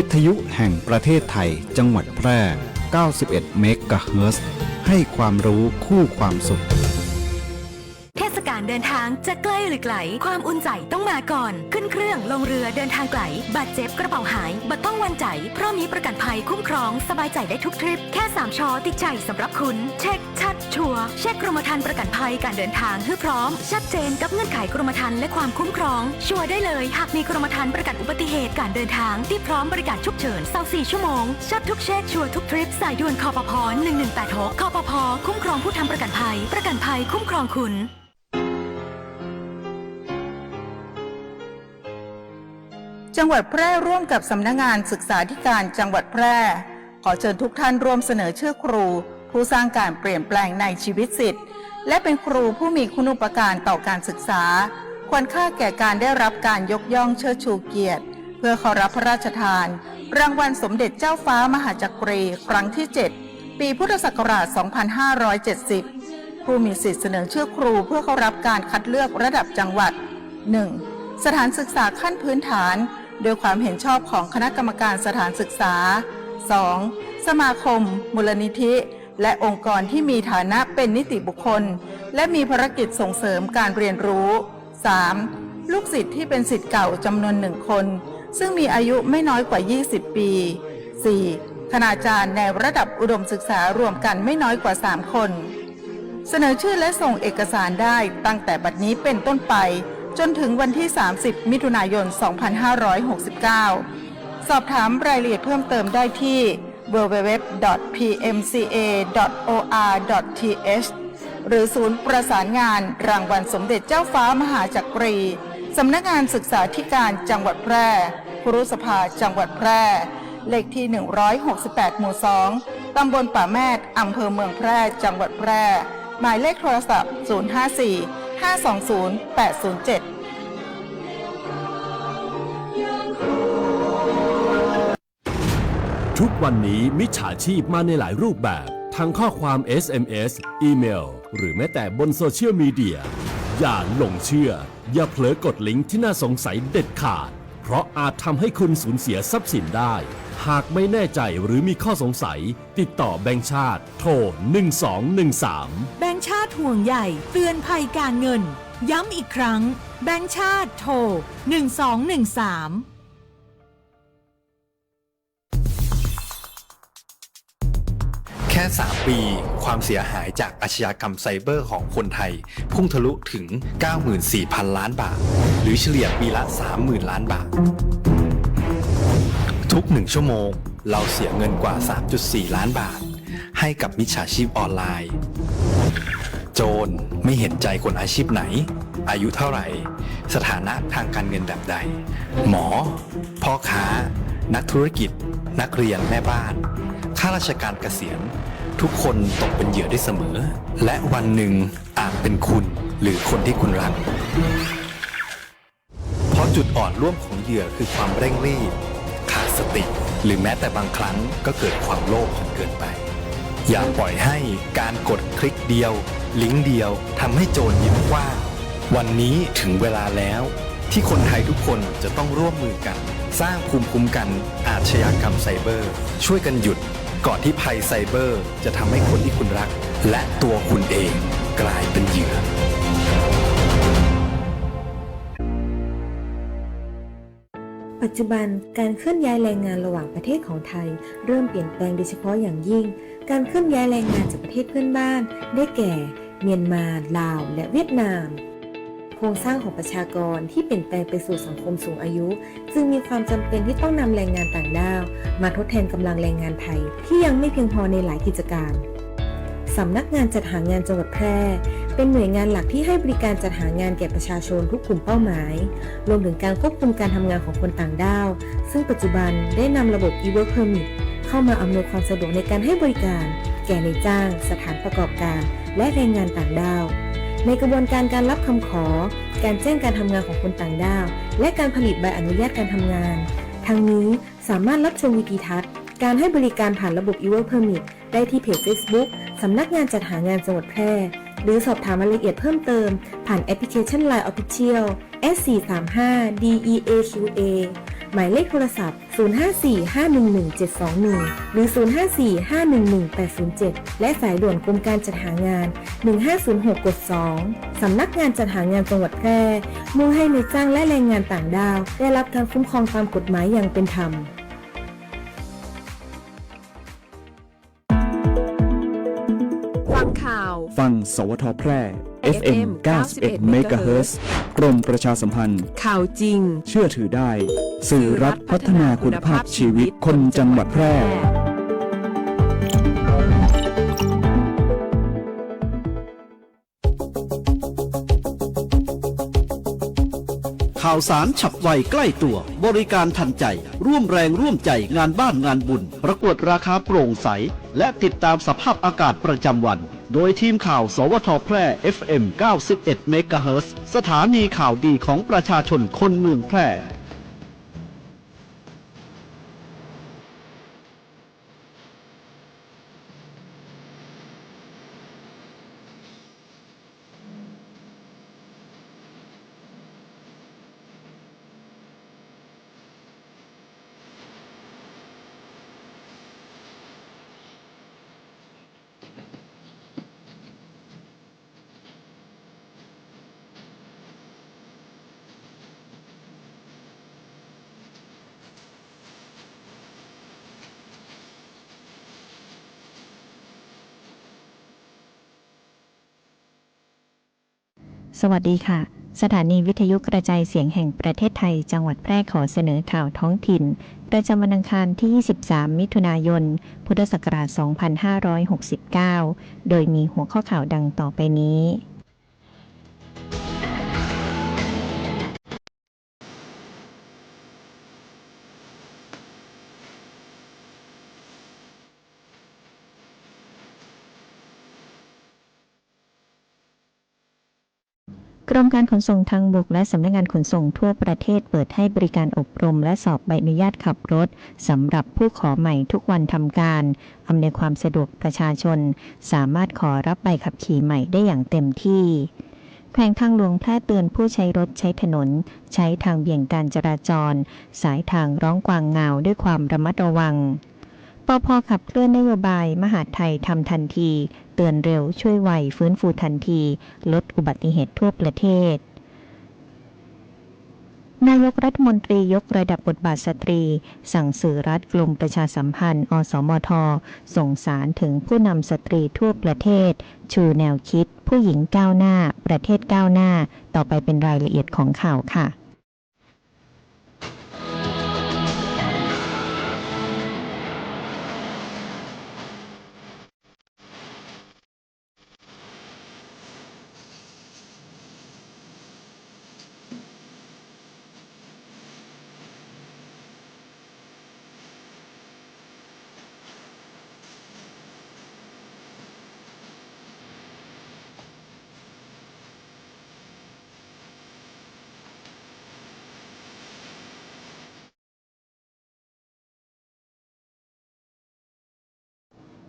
วิทยุแห่งประเทศไทยจังหวัดแพร่ 91 เมกะเฮิรตซ์ ให้ความรู้คู่ความสุขเทศกาลเดินทางจะใกล้หรือไกลความอุ่นใจต้องมาก่อนขึ้นเครื่องลงเรือเดินทางไกลบาดเจ็บกระเป๋าหายบัดต้องวันใจเพราะมีประกันภัยคุ้มครองสบายใจได้ทุกทริปแค่3ชอติดใจสำหรับคุณเช็คชัดชัวร์เช็คกรมธรรม์ประกันภัยการเดินทางให้พร้อมชัดเจนกับเงื่อนไขกรมธรรม์และความคุ้มครองชัวร์ได้เลยหากมีกรมธรรม์ประกันอุบัติเหตุการเดินทางที่พร้อมบริการฉุกเฉิน24ชั่วโมงชัดทุกเช็คชัวร์ทุกทริปสายด่วนคปภ1186คปภคุ้มครองผู้ทำประกันภัยคุ้มครองคุณจังหวัดแพร่ร่วมกับสำนักงานศึกษาธิการจังหวัดแพร่ขอเชิญทุกท่านร่วมเสนอชื่อครูผู้สร้างการเปลี่ยนแปลงในชีวิตศิษย์และเป็นครูผู้มีคุณูปการต่อการศึกษาควรค่าแก่การได้รับการยกย่องเชิดชูเกียรติเพื่อขอรับพระราชทานรางวัลสมเด็จเจ้าฟ้ามหาจักรีครั้งที่7ปีพุทธศักราช2570ผู้มีสิทธิเสนอชื่อครูเพื่อเข้ารับการคัดเลือกระดับจังหวัด 1. สถานศึกษาขั้นพื้นฐานโดยความเห็นชอบของคณะกรรมการสถานศึกษา 2. สมาคมมูลนิธิและองค์กรที่มีฐานะเป็นนิติบุคคลและมีภารกิจส่งเสริมการเรียนรู้ 3. ลูกศิษย์ที่เป็นศิษย์เก่าจำนวน1คนซึ่งมีอายุไม่น้อยกว่า20ปี 4. คณาจารย์ในระดับอุดมศึกษารวมกันไม่น้อยกว่า3คนเสนอชื่อและส่งเอกสารได้ตั้งแต่บัดนี้เป็นต้นไปจนถึงวันที่30มิถุนายน2569สอบถามรายละเอียดเพิ่มเติมได้ที่ www.pmca.or.th หรือศูนย์ประสานงานรางวัลสมเด็จเจ้าฟ้ามหาจักรีสำนักงานศึกษาธิการจังหวัดแพร่ครุสภาจังหวัดแพร่เลขที่168หมู่2ตำบลป่าแมดอำเภอเมืองแพร่จังหวัดแพร่หมายเลขโทรศัพท์054 520 807ทุกวันนี้มิจฉาชีพมาในหลายรูปแบบทั้งข้อความ SMS อีเมลหรือแม้แต่บนโซเชียลมีเดียอย่าหลงเชื่ออย่าเผลอกดลิงก์ที่น่าสงสัยเด็ดขาดเพราะอาจทำให้คุณสูญเสียทรัพย์สินได้หากไม่แน่ใจหรือมีข้อสงสัยติดต่อแบงก์ชาติโทร1213แบงก์ชาติห่วงใหญ่เตือนภัยการเงินย้ำอีกครั้งแบงก์ชาติโทร1213แค่3ปีความเสียหายจากอาชญากรรมไซเบอร์ของคนไทยพุ่งทะลุถึง 94,000 ล้านบาทหรือเฉลี่ยปีละ 30,000 ล้านบาททุก1ชั่วโมงเราเสียเงินกว่า 3.4 ล้านบาทให้กับมิจฉาชีพออนไลน์โจรไม่เห็นใจคนอาชีพไหนอายุเท่าไหร่สถานะทางการเงินแบบใดหมอพ่อค้านักธุรกิจนักเรียนแม่บ้านข้าราชการเกษียณทุกคนตกเป็นเหยื่อได้เสมอและวันหนึ่งอาจเป็นคุณหรือคนที่คุณรักเพราะจุดอ่อนร่วมของเหยื่อคือความเร่งรีบขาดสติหรือแม้แต่บางครั้งก็เกิดความโลภจนเกินไปอย่าปล่อยให้การกดคลิกเดียวลิงก์เดียวทำให้โจรยิ้มกว้างวันนี้ถึงเวลาแล้วที่คนไทยทุกคนจะต้องร่วมมือกันสร้างภูมิคุ้มกันอาชญากรรมไซเบอร์ช่วยกันหยุดก่อนที่ภัยไซเบอร์จะทำให้คนที่คุณรักและตัวคุณเองกลายเป็นเหยื่อปัจจุบันการเคลื่อนย้ายแรงงานระหว่างประเทศของไทยเริ่มเปลี่ยนแปลงโดยเฉพาะอย่างยิ่งการเคลื่อนย้ายแรงงานจากประเทศเพื่อนบ้านได้แก่เมียนมาลาวและเวียดนามโครงสร้างของประชากรที่เปลี่ยนแปลงไปสู่สังคมสูงอายุจึงมีความจำเป็นที่ต้องนำแรงงานต่างด้าวมาทดแทนกำลังแรงงานไทยที่ยังไม่เพียงพอในหลายกิจการสำนักงานจัดหางานจังหวัดแพร่เป็นหน่วยงานหลักที่ให้บริการจัดหางานแก่ประชาชนทุกกลุ่มเป้าหมายรวมถึงการควบคุมการทำงานของคนต่างด้าวซึ่งปัจจุบันได้นำระบบ e-work permit เข้ามาอำนวยความสะดวกในการให้บริการแก่นายจ้างสถานประกอบการและแรงงานต่างด้าวในกระบวนการการรับคำขอการแจ้งการทำงานของคนต่างด้าวและการผลิตใบอนุญาตการทำงานทั้งนี้สามารถรับชมวิดีทัศน์การให้บริการผ่านระบบ e-work permit ได้ที่เพจ Facebook สำนักงานจัดหางานจังหวัดแพร่หรือสอบถามรายละเอียดเพิ่มเติมผ่านแอปพลิเคชัน LINE Official S435DEAQA หมายเลขโทรศัพท์ 054-511-721 หรือ 054-511-807 และสายด่วนกรมการจัดหางาน 1506 กด 2 สำนักงานจัดหางานจังหวัดแพร่มุ่งให้นายจ้างและแรงงานต่างด้าวได้รับการคุ้มครองตามกฎหมายอย่างเป็นธรรม ฟังข่าว ฟังสวทแพร่ FM 91 เมกะเฮิรตซ์กรมประชาสัมพันธ์ ข่าวจริง เชื่อถือได้ สื่อรัฐพัฒนาคุณภาพชีวิตคนจังหวัดแพร่ ข่าวสารฉับไวใกล้ตัวบริการทันใจร่วมแรงร่วมใจงานบ้านงานบุญประกวดราคาโปร่งใสและติดตามสภาพอากาศประจำวันโดยทีมข่าวสวทแพร่ FM 91 เมกะเฮิรตซ์สถานีข่าวดีของประชาชนคนเมืองแพร่ สวัสดีค่ะสถานีวิทยุกระจายเสียงแห่งประเทศไทยจังหวัดแพร่ขอเสนอข่าวท้องถิ่นประจำวันอังคารที่ 23 มิถุนายน พุทธศักราช 2569 โดยมีหัวข้อข่าวดังต่อไปนี้ กรมการขนส่งทางบกและสำนักงานขนส่งทั่วประเทศเปิดให้บริการอบรมและสอบใบอนุญาตขับรถสำหรับผู้ขอใหม่ทุกวันทำการอำนวยความสะดวกประชาชนสามารถขอรับใบขับขี่ใหม่ได้อย่างเต็มที่แขวงทางหลวงแพร่เตือนผู้ใช้รถใช้ถนนใช้ทางเบี่ยงการจราจรสายทางร้องกวางเงาด้วยความระมัดระวังปภ.ขับเคลื่อนนโยบายมหาดไทยทำทันทีเตือนเร็วช่วยไวฟื้นฟูทันทีลดอุบัติเหตุทั่วประเทศนายกรัฐมนตรียกระดับบทบาทสตรีสั่งสื่อรัฐกรมประชาสัมพันธ์อสมทส่งสารถึงผู้นำสตรีทั่วประเทศชูแนวคิดผู้หญิงก้าวหน้าประเทศก้าวหน้าต่อไปเป็นรายละเอียดของข่าวค่ะ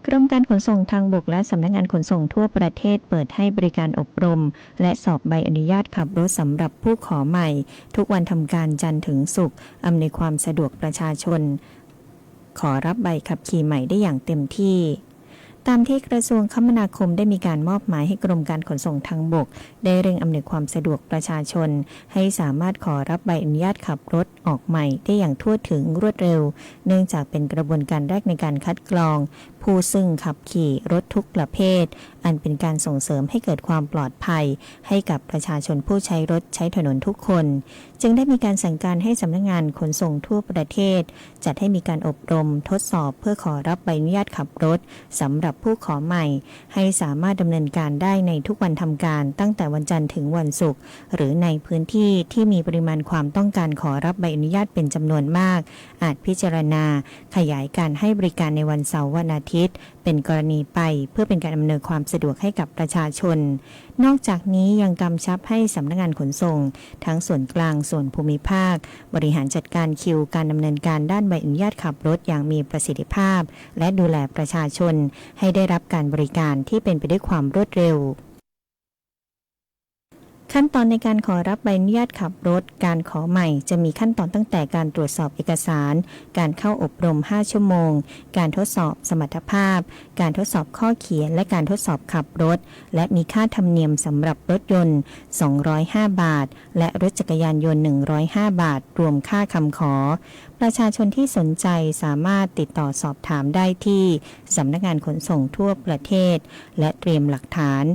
กรมการขนส่งทางบกและสำนักงานขนส่งทั่วประเทศเปิดให้บริการอบรมและสอบใบอนุญาตขับรถสำหรับผู้ขอใหม่ทุกวันทำการจันทร์ถึงศุกร์อำนวยความสะดวกประชาชนขอรับใบขับขี่ใหม่ได้อย่างเต็มที่ตามที่กระทรวงคมนาคมได้มีการมอบหมายให้กรมการขนส่งทางบกได้เร่งอำนวยความสะดวกประชาชนให้สามารถขอรับใบอนุญาตขับรถออกใหม่ได้อย่างทั่วถึงรวดเร็วเนื่องจากเป็นกระบวนการแรกในการคัดกรองผู้ซึ่งขับขี่รถทุกประเภทอันเป็นการส่งเสริมให้เกิดความปลอดภัยให้กับประชาชนผู้ใช้รถใช้ถนนทุกคนจึงได้มีการสั่งการให้สำนักงานขนส่งทั่วประเทศจัดให้มีการอบรมทดสอบเพื่อขอรับใบอนุญาตขับรถสำหรับผู้ขอใหม่ให้สามารถดำเนินการได้ในทุกวันทำการตั้งแต่วันจันทร์ถึงวันศุกร์หรือในพื้นที่ที่มีปริมาณความต้องการขอรับใบอนุญาตเป็นจำนวนมากอาจพิจารณาขยายการให้บริการในวันเสาร์วันอาทิตย์เป็นกรณีไปเพื่อเป็นการอำนวยความสะดวกให้กับประชาชนนอกจากนี้ยังกำชับให้สำนักงานขนส่งทั้งส่วนกลางส่วนภูมิภาคบริหารจัดการคิวการดำเนินการด้านใบอนุญาตขับรถอย่างมีประสิทธิภาพและดูแลประชาชนให้ได้รับการบริการที่เป็นไปด้วยความรวดเร็ว ขั้นตอนในการขอรับใบอนุญาตขับรถการขอใหม่จะมีขั้นตอนตั้งแต่การตรวจสอบเอกสารการเข้าอบรม5ชั่วโมงการทดสอบสมรรถภาพการทดสอบข้อเขียนและการทดสอบขับรถและมีค่าธรรมเนียมสำหรับรถยนต์205 บาทและรถจักรยานยนต์105 บาทรวมค่าคำขอประชาชนที่สนใจสามารถติดต่อสอบถามได้ที่สำนักงานขนส่งทั่วประเทศและเตรียมหลักฐาน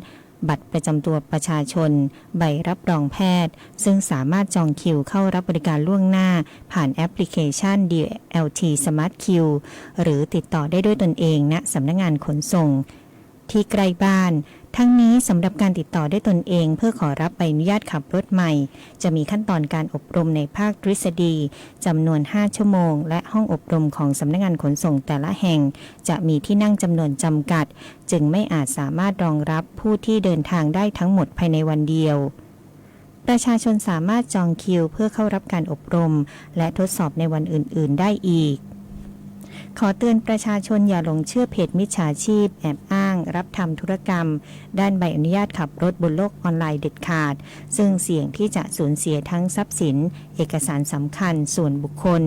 บัตรประจำตัวประชาชนใบรับรองแพทย์ซึ่งสามารถจองคิวเข้ารับบริการล่วงหน้าผ่านแอปพลิเคชัน DLT Smart Queue หรือติดต่อได้ด้วยตนเองณสำนักงานขนส่งที่ใกล้บ้านทั้งนี้สำหรับการติดต่อด้วยตนเองเพื่อขอรับใบอนุญาตขับรถใหม่จะมีขั้นตอนการอบรมในภาคทฤษฎีจำนวน5ชั่วโมงและห้องอบรมของสำนักงานขนส่งแต่ละแห่งจะมีที่นั่งจำนวนจำกัดจึงไม่อาจสามารถรองรับผู้ที่เดินทางได้ทั้งหมดภายในวันเดียวประชาชนสามารถจองคิวเพื่อเข้ารับการอบรมและทดสอบในวันอื่นๆได้อีกขอเตือนประชาชนอย่าหลงเชื่อเพจมิจฉาชีพแอบอ้างรับทำธุรกรรมด้านใบอนุญาตขับรถบนโลกออนไลน์เด็ดขาดซึ่งเสี่ยงที่จะสูญเสียทั้งทรัพย์สินเอกสารสำคัญส่วนบุคคล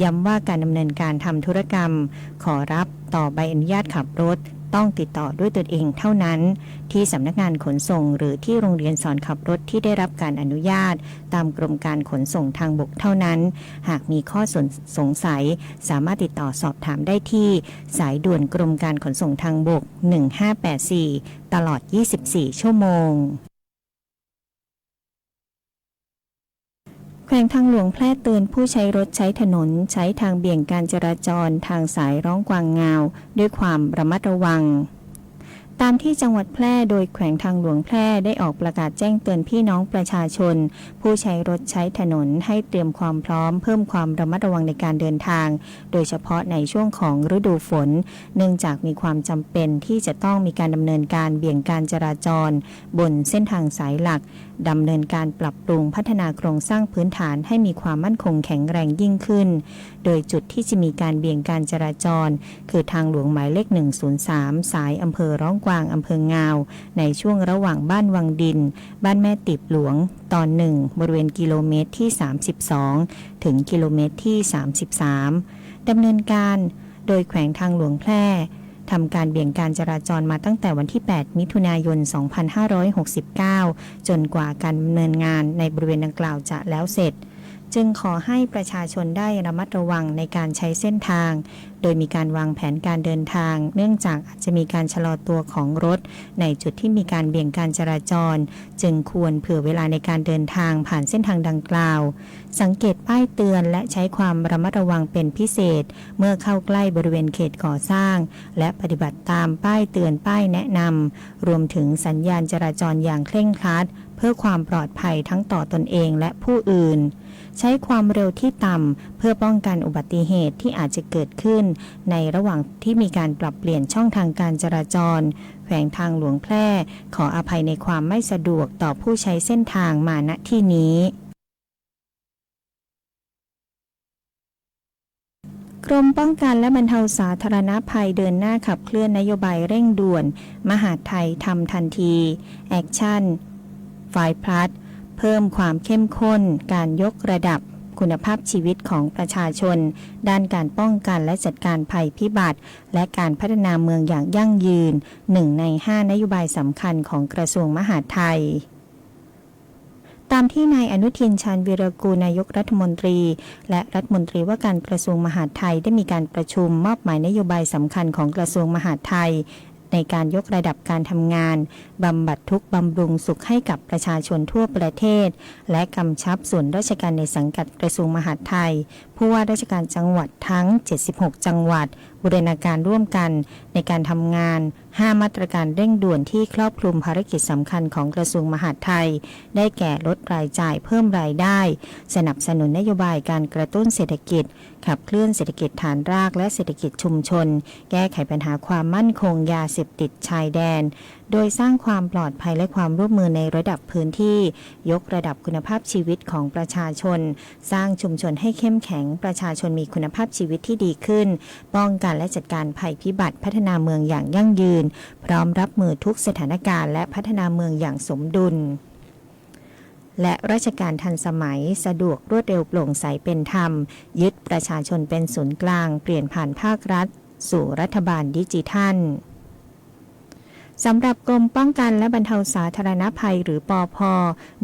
ย้ำว่าการดำเนินการทำธุรกรรมขอรับต่อใบอนุญาตขับรถต้องติดต่อด้วยตนเองเท่านั้นที่สำนักงานขนส่งหรือที่โรงเรียนสอนขับรถที่ได้รับการอนุญาตตามกรมการขนส่งทางบกเท่านั้นหากมีข้อสงสัยสามารถติดต่อสอบถามได้ที่สายด่วนกรมการขนส่งทางบก1584ตลอด24ชั่วโมงแขวงทางหลวงแพร่เตือนผู้ใช้รถใช้ถนนใช้ทางเบี่ยงการจราจรทางสายร้องกวางงาวด้วยความระมัดระวังตามที่จังหวัดแพร่โดยแขวงทางหลวงแพร่ได้ออกประกาศแจ้งเตือนพี่น้องประชาชนผู้ใช้รถใช้ถนนให้เตรียมความพร้อมเพิ่มความระมัดระวังในการเดินทางโดยเฉพาะในช่วงของฤดูฝนเนื่องจากมีความจำเป็นที่จะต้องมีการดำเนินการเบี่ยงการจราจรบนเส้นทางสายหลักดำเนินการปรับปรุงพัฒนาโครงสร้างพื้นฐานให้มีความมั่นคงแข็งแรงยิ่งขึ้นโดยจุดที่จะมีการเบี่ยงการจราจรคือทางหลวงหมายเลข103สายอำเภอร้องกวางอำเภองาวในช่วงระหว่างบ้านวังดินบ้านแม่ติบหลวงตอน1บริเวณกิโลเมตรที่32ถึงกิโลเมตรที่33ดำเนินการโดยแขวงทางหลวงแพร่ทำการเบี่ยงการจราจรมาตั้งแต่วันที่8มิถุนายน2569จนกว่าการดำเนินงานในบริเวณดังกล่าวจะแล้วเสร็จจึงขอให้ประชาชนได้ระมัดระวังในการใช้เส้นทางโดยมีการวางแผนการเดินทางเนื่องจากอาจจะมีการชะลอตัวของรถในจุดที่มีการเบี่ยงการจราจรจึงควรเผื่อเวลาในการเดินทางผ่านเส้นทางดังกล่าวสังเกตป้ายเตือนและใช้ความระมัดระวังเป็นพิเศษเมื่อเข้าใกล้บริเวณเขตก่อสร้างและปฏิบัติตามป้ายเตือนป้ายแนะนำรวมถึงสัญญาณจราจรอย่างเคร่งครัดเพื่อความปลอดภัยทั้งต่อตนเองและผู้อื่นใช้ความเร็วที่ต่ำเพื่อป้องกันอุบัติเหตุที่อาจจะเกิดขึ้นในระหว่างที่มีการปรับเปลี่ยนช่องทางการจราจรแขวงทางหลวงแพร่ขออภัยในความไม่สะดวกต่อผู้ใช้เส้นทางมาณที่นี้กรมป้องกันและบรรเทาสาธารณภัยเดินหน้าขับเคลื่อนนโยบายเร่งด่วนมหาดไทยทำทันทีแอคชั่น5 plusเพิ่มความเข้มข้นการยกระดับคุณภาพชีวิตของประชาชนด้านการป้องกันและจัดการภัยพิบัติและการพัฒนาเมืองอย่างยั่งยืน1 ใน 5นโยบายสำคัญของกระทรวงมหาดไทยตามที่นายอนุทินชาญวีรกูลนายกรัฐมนตรีและรัฐมนตรีว่าการกระทรวงมหาดไทยได้มีการประชุมมอบหมายนโยบายสำคัญของกระทรวงมหาดไทยในการยกระดับการทำงานบำบัดทุกข์บำรุงสุขให้กับประชาชนทั่วประเทศและกำชับส่วนราชการในสังกัดกระทรวงมหาดไทยผู้ว่าราชการจังหวัดทั้ง76จังหวัดบูรณาการร่วมกันในการทำงาน5มาตรการเร่งด่วนที่ครอบคลุมภารกิจสำคัญของกระทรวงมหาดไทยได้แก่ลดรายจ่ายเพิ่มรายได้สนับสนุนนโยบายการกระตุ้นเศรษฐกิจขับเคลื่อนเศรษฐกิจฐานรากและเศรษฐกิจชุมชนแก้ไขปัญหาความมั่นคงยาเสพติดชายแดนโดยสร้างความปลอดภัยและความร่วมมือในระดับพื้นที่ยกระดับคุณภาพชีวิตของประชาชนสร้างชุมชนให้เข้มแข็งประชาชนมีคุณภาพชีวิตที่ดีขึ้นป้องกันและจัดการภัยพิบัติพัฒนาเมืองอย่างยั่งยืนพร้อมรับมือทุกสถานการณ์และพัฒนาเมืองอย่างสมดุล และราชการทันสมัยสะดวกรวดเร็วโปร่งใสเป็นธรรมยึดประชาชนเป็นศูนย์กลางเปลี่ยนผ่านภาครัฐสู่รัฐบาลดิจิทัลสำหรับกรมป้องกันและบรรเทาสาธารณภัยหรือปอพ.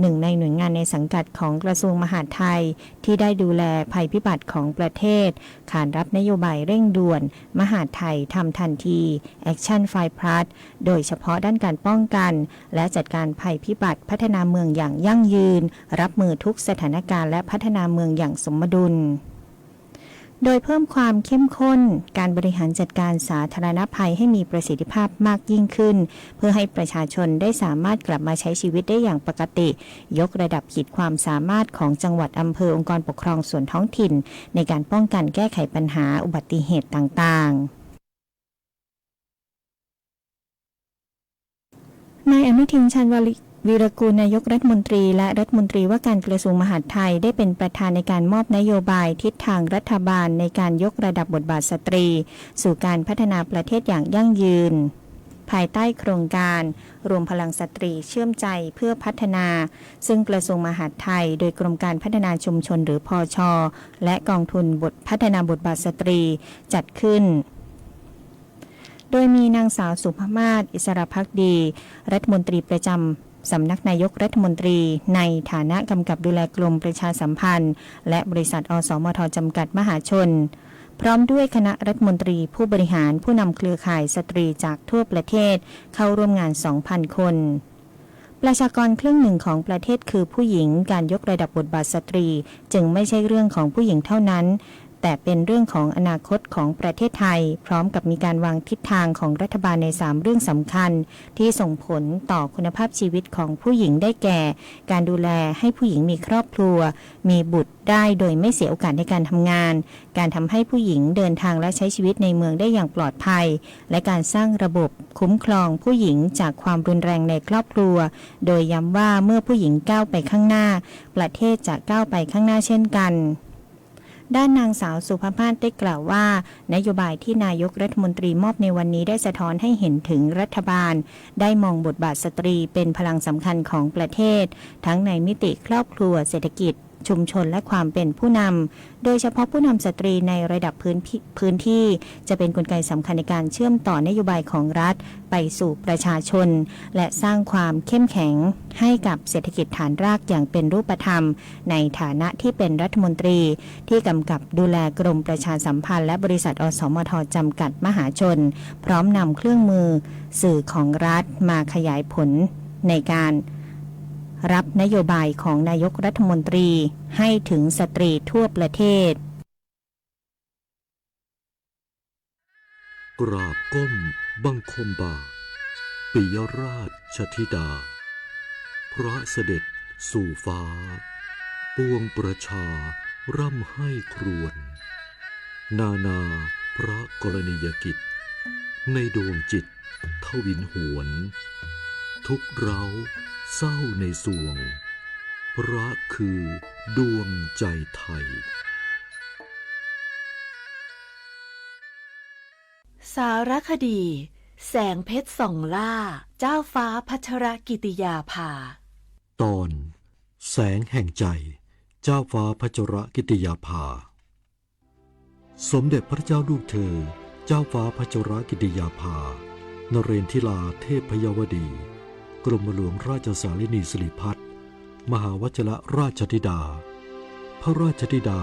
หนึ่งในหน่วยงานในสังกัดของกระทรวงมหาดไทยที่ได้ดูแลภัยพิบัติของประเทศขานรับนโยบายเร่งด่วนมหาดไทยทำทันที Action 5+ โดยเฉพาะด้านการป้องกันและจัดการภัยพิบัติพัฒนาเมืองอย่างยั่งยืนรับมือทุกสถานการณ์และพัฒนาเมืองอย่างสมดุลโดยเพิ่มความเข้มข้นการบริหารจัดการสาธารณภัยให้มีประสิทธิภาพมากยิ่งขึ้นเพื่อให้ประชาชนได้สามารถกลับมาใช้ชีวิตได้อย่างปกติยกระดับขีดความสามารถของจังหวัดอำเภอองค์กรปกครองส่วนท้องถิ่นในการป้องกันแก้ไขปัญหาอุบัติเหตุต่างๆนายอนุทิน ชาญวีรกูลนายกรัฐมนตรีและรัฐมนตรีว่าการกระทรวงมหาดไทยได้เป็นประธานในการมอบนโยบายทิศทางรัฐบาลในการยกระดับบทบาทสตรีสู่การพัฒนาประเทศอย่างยั่งยืนภายใต้โครงการรวมพลังสตรีเชื่อมใจเพื่อพัฒนาซึ่งกระทรวงมหาดไทยโดยกรมการพัฒนาชุมชนหรือพช.และกองทุนพัฒนาบทบาทสตรีจัดขึ้นโดยมีนางสาวสุภมาศ อิสรภักดีรัฐมนตรีประจำสำนักนายกรัฐมนตรีในฐานะกำกับดูแลกรมประชาสัมพันธ์และบริษัทอสมท.จำกัดมหาชนพร้อมด้วยคณะรัฐมนตรีผู้บริหารผู้นำเครือข่ายสตรีจากทั่วประเทศเข้าร่วมงาน 2,000 คนประชากรครึ่งหนึ่งของประเทศคือผู้หญิงการยกระดับบทบาทสตรีจึงไม่ใช่เรื่องของผู้หญิงเท่านั้นแต่เป็นเรื่องของอนาคตของประเทศไทยพร้อมกับมีการวางทิศทางของรัฐบาลใน3เรื่องสำคัญที่ส่งผลต่อคุณภาพชีวิตของผู้หญิงได้แก่การดูแลให้ผู้หญิงมีครอบครัวมีบุตรได้โดยไม่เสียโอกาสในการทำงานการทำให้ผู้หญิงเดินทางและใช้ชีวิตในเมืองได้อย่างปลอดภัยและการสร้างระบบคุ้มครองผู้หญิงจากความรุนแรงในครอบครัวโดยย้ำว่าเมื่อผู้หญิงก้าวไปข้างหน้าประเทศจะก้าวไปข้างหน้าเช่นกันด้านนางสาวสุภมาศได้กล่าวว่านโยบายที่นายกรัฐมนตรีมอบในวันนี้ได้สะท้อนให้เห็นถึงรัฐบาลได้มองบทบาทสตรีเป็นพลังสำคัญของประเทศทั้งในมิติครอบครัวเศรษฐกิจชุมชนและความเป็นผู้นำโดยเฉพาะผู้นำสตรีในระดับพื้นที่จะเป็นกลไกสำคัญในการเชื่อมต่อนโยบายของรัฐไปสู่ประชาชนและสร้างความเข้มแข็งให้กับเศรษฐกิจฐานรากอย่างเป็นรูปธรรมในฐานะที่เป็นรัฐมนตรีที่กำกับดูแลกรมประชาสัมพันธ์และบริษัทอสมท.จำกัดมหาชนพร้อมนำเครื่องมือสื่อของรัฐมาขยายผลในการรับนโยบายของนายกรัฐมนตรีให้ถึงสตรีทั่วประเทศกราบก้มบังคมบาทปิยราชธิดาพระเสด็จสู่ฟ้าปวงประชาร่ำให้ครวญนาพระกรณียกิจในดวงจิตทวินหวนทุกเร้าเศร้าในสวงพระคือดวงใจไทยสารคดีแสงเพชรส่องล่าเจ้าฟ้าพัชรกิติยาภาตอนแสงแห่งใจเจ้าฟ้าพัชรกิติยาภาสมเด็จพระเจ้าลูกเธอเจ้าฟ้าพัชรกิติยาภานเรนทิลาเทพพยวดีกรมหลวงราชสารินีสิริพัฒน์มหาวชิรราชธิดาพระราชธิดา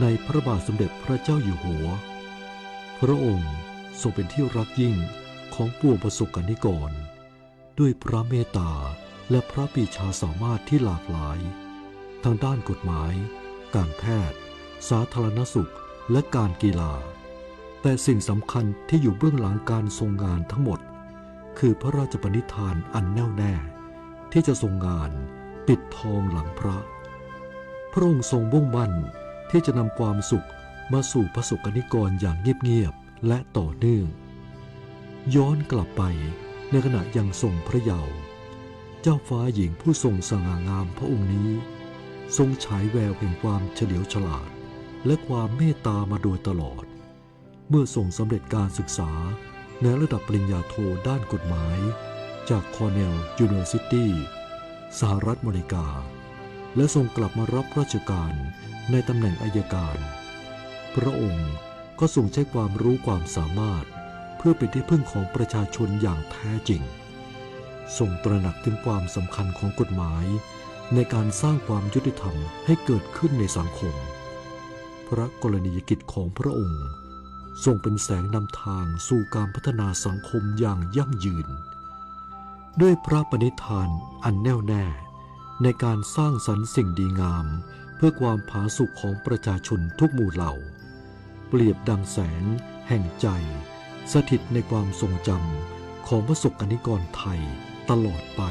ในพระบาทสมเด็จพระเจ้าอยู่หัวพระองค์ทรงเป็นที่รักยิ่งของปวงประสบกนิกรด้วยพระเมตตาและพระปรีชาสามารถที่หลากหลายทางด้านกฎหมายการแพทย์สาธารณสุขและการกีฬาแต่สิ่งสำคัญที่อยู่เบื้องหลังการทรงงานทั้งหมดคือพระราชปณิธานอันแน่วแน่ที่จะทรงงานปิดทองหลังพระพระองค์ทรงมุ่งมั่นที่จะนำความสุขมาสู่ประสบกนิกรอย่างเงียบๆและต่อเนื่องย้อนกลับไปในขณะยังทรงพระเยาว์เจ้าฟ้าหญิงผู้ทรงสง่างามพระองค์นี้ทรงฉายแววแห่งความเฉลียวฉลาดและความเมตตามาโดยตลอดเมื่อทรงสำเร็จการศึกษาในระดับปริญญาโทด้านกฎหมายจากคอร์เนลยูนิเวอร์ซิตี้สหรัฐอเมริกา และทรงกลับมารับราชการในตำแหน่งอัยการ พระองค์ก็ทรงใช้ความรู้ความสามารถเพื่อเป็นที่พึ่งของประชาชนอย่างแท้จริงทรงตระหนักถึงความสำคัญของกฎหมายในการสร้างความยุติธรรมให้เกิดขึ้นในสังคมพระกรณียกิจของพระองค์ทรงเป็นแสงนำทางสู่การพัฒนาสังคมอย่างยั่งยืนด้วยพระปณิธานอันแน่วแน่ในการสร้างสรรค์สิ่งดีงามเพื่อความผาสุกของประชาชนทุกหมู่เหล่าเปรียบดังแสงแห่งใจสถิตในความทรงจำของประสบกนิกรไทยตลอดไป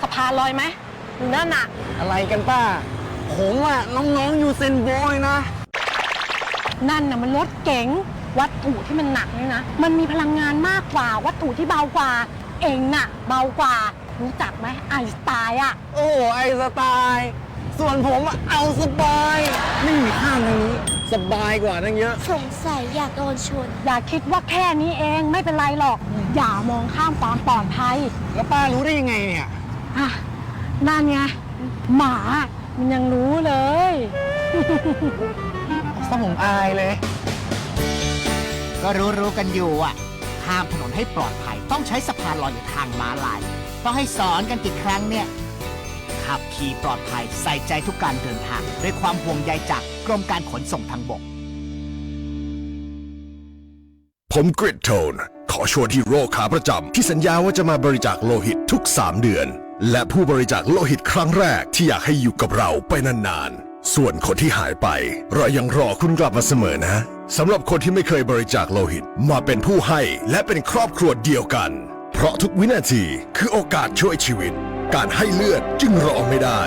สะพานลอยไหมนั่นน่ะ อะไรกันป้าผมอะน้องๆอยู่เซนโบยนะนั่นน่ะมันรถเก๋งวัตถุที่มันหนักนี่นะมันมีพลังงานมากกว่าวัตถุที่เบากว่าเองน่ะเบากว่ารู้จักไหมไอน์สไตน์อะโอ้ไอน์สไตน์ส่วนผมเอาสบายไม่มีข้ามทางนี้สบายกว่าตั้งเยอะสงสัยอยากโดนชนอย่าคิดว่าแค่นี้เองไม่เป็นไรหรอกอย่ามองข้ามความปลอดภัยแล้วป้ารู้ได้ยังไงเนี่ยอ่ะนั่นไงหมามันยังรู้เลยซะผมอายเลยก็รู้กันอยู่อ่ะข้ามถนนให้ปลอดภัยต้องใช้สะพานลอยหรือทางม้าลายต้องให้สอนกันกี่ครั้งเนี่ยขับขี่ปลอดภัยใส่ใจทุกการเดินทางด้วยความห่วงใยจากกรมการขนส่งทางบกผมกริดโทนขอชวนฮีโร่ขาประจำที่สัญญาว่าจะมาบริจาคโลหิตทุก3 เดือนและผู้บริจาคโลหิตครั้งแรกที่อยากให้อยู่กับเราไปนานๆส่วนคนที่หายไปเรายังรอคุณกลับมาเสมอนะสำหรับคนที่ไม่เคยบริจาคโลหิตมาเป็นผู้ให้และเป็นครอบครัวเดียวกันเพราะทุกวินาทีคือโอกาสช่วยชีวิตการให้เลือดจึงรอไม่ได้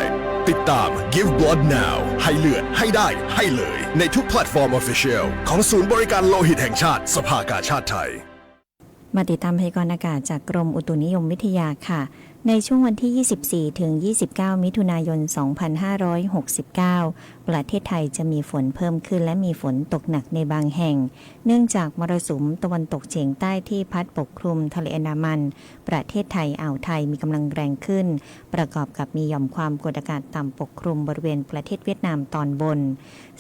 ติดตาม Give Blood Now ให้เลือดให้ได้ให้เลยในทุกแพลตฟอร์ม Official ของศูนย์บริการโลหิตแห่งชาติสภากาชาดไทยมาติดตามพยากรณ์อากาศจากกรมอุตุนิยมวิทยาค่ะในช่วงวันที่ 24 ถึง 29 มิถุนายน 2569 ประเทศไทยจะมีฝนเพิ่มขึ้นและมีฝนตกหนักในบางแห่งเนื่องจากมรสุมตะวันตกเฉียงใต้ที่พัดปกคลุมทะเลอันดามันประเทศไทยอ่าวไทยมีกำลังแรงขึ้นประกอบกับมีหย่อมความกดอากาศต่ำปกคลุมบริเวณประเทศเวียดนามตอนบน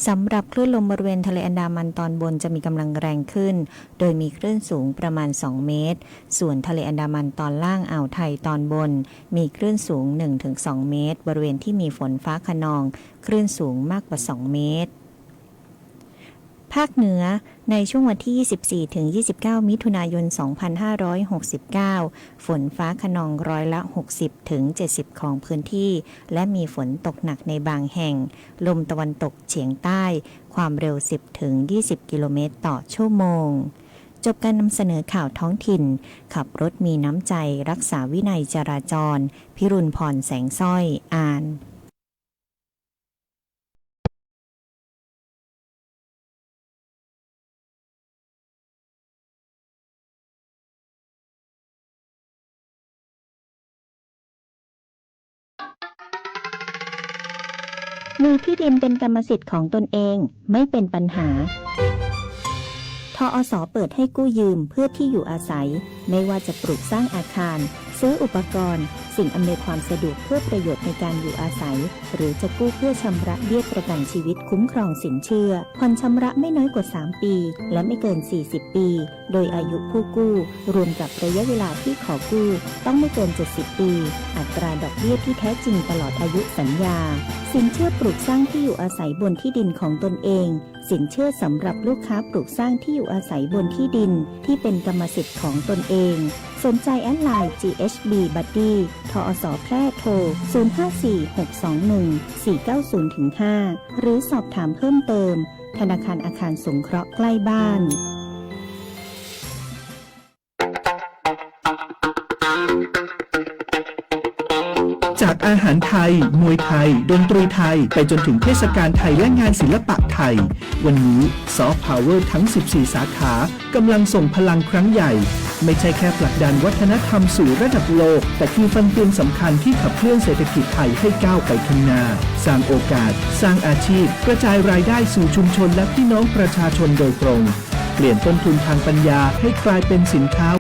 สำหรับคลื่นลมบริเวณทะเลอันดามันตอนบนจะมีกำลังแรงขึ้นโดยมีคลื่นสูงประมาณ2 เมตรส่วนทะเลอันดามันตอนล่างอ่าวไทยตอนบนมีคลื่นสูง 1-2 เมตรบริเวณที่มีฝนฟ้าคะนองคลื่นสูงมากกว่า2 เมตรภาคเหนือในช่วงวันที่ 24 ถึง 29 มิถุนายน 2569 ฝนฟ้าคะนองร้อยละ 60 ถึง 70 ของพื้นที่และมีฝนตกหนักในบางแห่งลมตะวันตกเฉียงใต้ความเร็ว 10 ถึง 20 กิโลเมตรต่อชั่วโมงจบการนำเสนอข่าวท้องถิ่นขับรถมีน้ำใจรักษาวินัยจราจรพิรุณพรแสงสร้อยอ่านมีที่ดินเป็นกรรมสิทธิ์ของตนเองไม่เป็นปัญหาทอส.เปิดให้กู้ยืมเพื่อที่อยู่อาศัยไม่ว่าจะปลูกสร้างอาคารซื้ออุปกรณ์สิ่งอำนวยความสะดวกเพื่อประโยชน์ในการอยู่อาศัยหรือจะกู้เพื่อชำระเบี้ยประกันชีวิตคุ้มครองสินเชื่อผ่อนชำระไม่น้อยกว่า3 ปีและไม่เกิน40 ปีโดยอายุผู้กู้รวมกับระยะเวลาที่ขอกู้ต้องไม่เกิน70 ปีอัตราดอกเบี้ยที่แท้จริงตลอดอายุสัญญาสินเชื่อปลูกสร้างที่อยู่อาศัยบนที่ดินของตนเองสินเชื่อสำหรับลูกค้าปลูกสร้างที่อยู่อาศัยบนที่ดินที่เป็นกรรมสิทธิ์ของตนเองสนใจแอดไลน์ GHB Buddy ทอส.แพร่โทร 0546214490-5 หรือสอบถามเพิ่มเติมธนาคารอาคารสงเคราะห์ใกล้บ้าน จากอาหารไทย มวยไทย ดนตรีไทย ไปจนถึงเทศกาลไทยและงานศิลปะไทย วันนี้ซอฟต์พาวเวอร์ทั้ง 14 สาขากำลังส่งพลังครั้งใหญ่ ไม่ใช่แค่ผลักดันวัฒนธรรมสู่ระดับโลก แต่คือฟันเฟืองสำคัญที่ขับเคลื่อนเศรษฐกิจไทยให้ก้าวไปข้างหน้า สร้างโอกาส สร้างอาชีพ กระจายรายได้สู่ชุมชนและพี่น้องประชาชนโดยตรง เปลี่ยนต้นทุนทางปัญญาให้กลายเป็นสินค้า